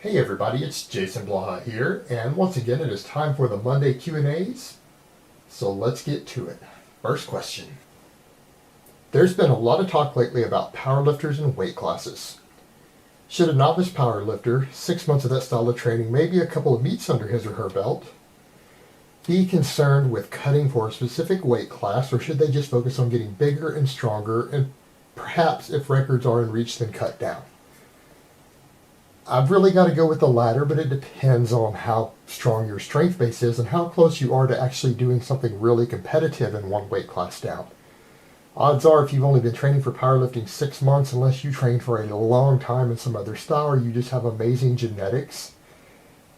Hey everybody, it's Jason Blaha here, and once again it is time for the Monday Q&As, so let's get to it. First question. There's been a lot of talk lately about powerlifters and weight classes. Should a novice powerlifter, 6 months of that style of training, maybe a couple of meets under his or her belt, be concerned with cutting for a specific weight class, or should they just focus on getting bigger and stronger, and perhaps if records are in reach, then cut down? I've really got to go with the latter, but it depends on how strong your strength base is and how close you are to actually doing something really competitive in one weight class down. Odds are, if you've only been training for powerlifting 6 months, unless you train for a long time in some other style or you just have amazing genetics,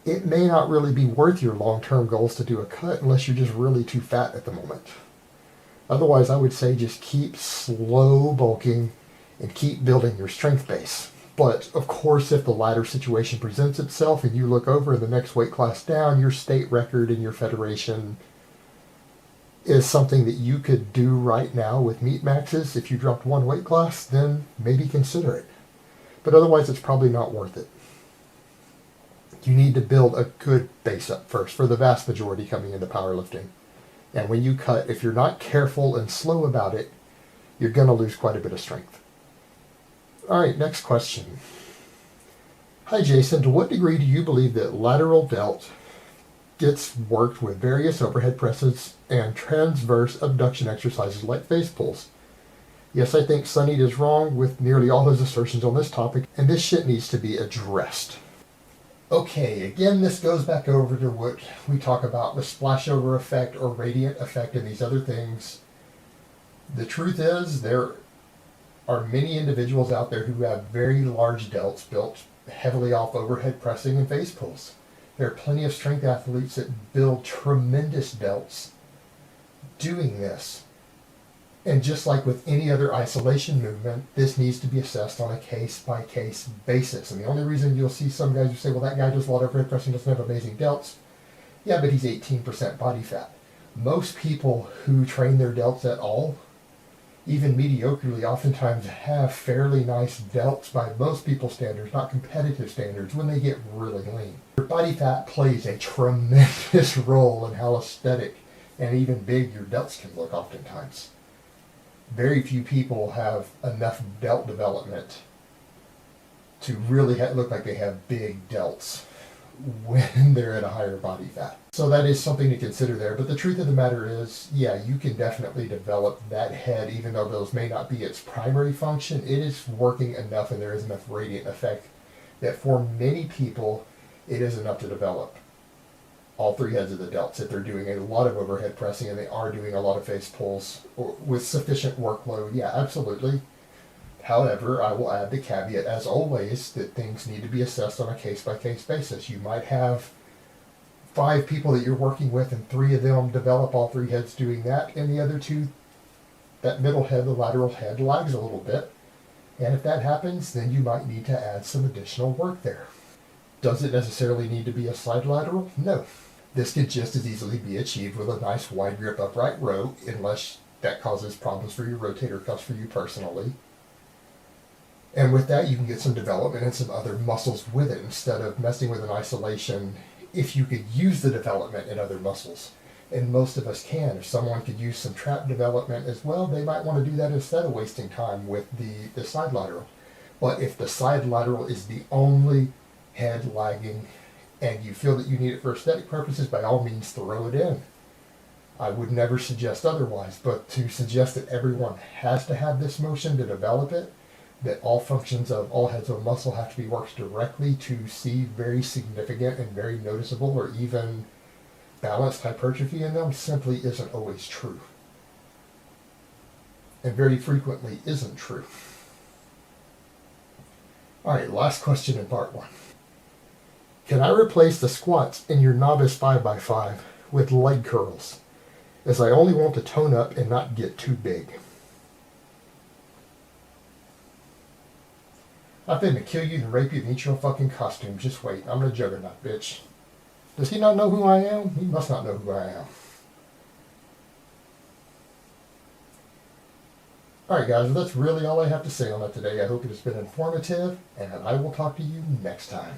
it may not really be worth your long-term goals to do a cut unless you're just really too fat at the moment. Otherwise, I would say just keep slow bulking and keep building your strength base. But, of course, if the latter situation presents itself and you look over in the next weight class down, your state record in your federation is something that you could do right now with meat maxes. If you dropped one weight class, then maybe consider it. But otherwise, it's probably not worth it. You need to build a good base up first for the vast majority coming into powerlifting. And when you cut, if you're not careful and slow about it, you're going to lose quite a bit of strength. All right, next question. Hi, Jason. To what degree do you believe that lateral delt gets worked with various overhead presses and transverse abduction exercises like face pulls? Yes, I think Suneet is wrong with nearly all his assertions on this topic, and this shit needs to be addressed. Okay, again, this goes back over to what we talk about, the splashover effect or radiant effect and these other things. The truth is, there are many individuals out there who have very large delts built heavily off overhead pressing and face pulls. There are plenty of strength athletes that build tremendous delts doing this. And just like with any other isolation movement, this needs to be assessed on a case-by-case basis. And the only reason you'll see some guys who say, well, that guy does a lot of overhead pressing, doesn't have amazing delts. Yeah, but he's 18% body fat. Most people who train their delts at all, even mediocrely, oftentimes have fairly nice delts by most people's standards, not competitive standards, when they get really lean. Your body fat plays a tremendous role in how aesthetic and even big your delts can look oftentimes. Very few people have enough delt development to really look like they have big delts when they're at a higher body fat. So that is something to consider there. But the truth of the matter is, yeah, you can definitely develop that head, even though those may not be its primary function. It is working enough and there is enough radiant effect that for many people, it is enough to develop all three heads of the delts if they're doing a lot of overhead pressing and they are doing a lot of face pulls with sufficient workload. Yeah, absolutely. However, I will add the caveat, as always, that things need to be assessed on a case-by-case basis. You might have 5 people that you're working with and 3 of them develop all 3 heads doing that, and the other 2, that middle head, the lateral head, lags a little bit. And if that happens, then you might need to add some additional work there. Does it necessarily need to be a side lateral? No. This could just as easily be achieved with a nice wide grip upright row, unless that causes problems for your rotator cuffs for you personally. And with that, you can get some development and some other muscles with it instead of messing with an isolation if you could use the development in other muscles. And most of us can. If someone could use some trap development as well, they might want to do that instead of wasting time with the side lateral. But if the side lateral is the only head lagging and you feel that you need it for aesthetic purposes, by all means throw it in. I would never suggest otherwise, but to suggest that everyone has to have this motion to develop it, that all functions of all heads of muscle have to be worked directly to see very significant and very noticeable or even balanced hypertrophy in them, simply isn't always true. And very frequently isn't true. All right, last question in part 1. Can I replace the squats in your novice 5x5 with leg curls, as I only want to tone up and not get too big? I'm finna kill you and rape you and eat your fucking costume. Just wait. I'm the Juggernaut, bitch. Does he not know who I am? He must not know who I am. Alright guys, well, that's really all I have to say on that today. I hope it has been informative, and I will talk to you next time.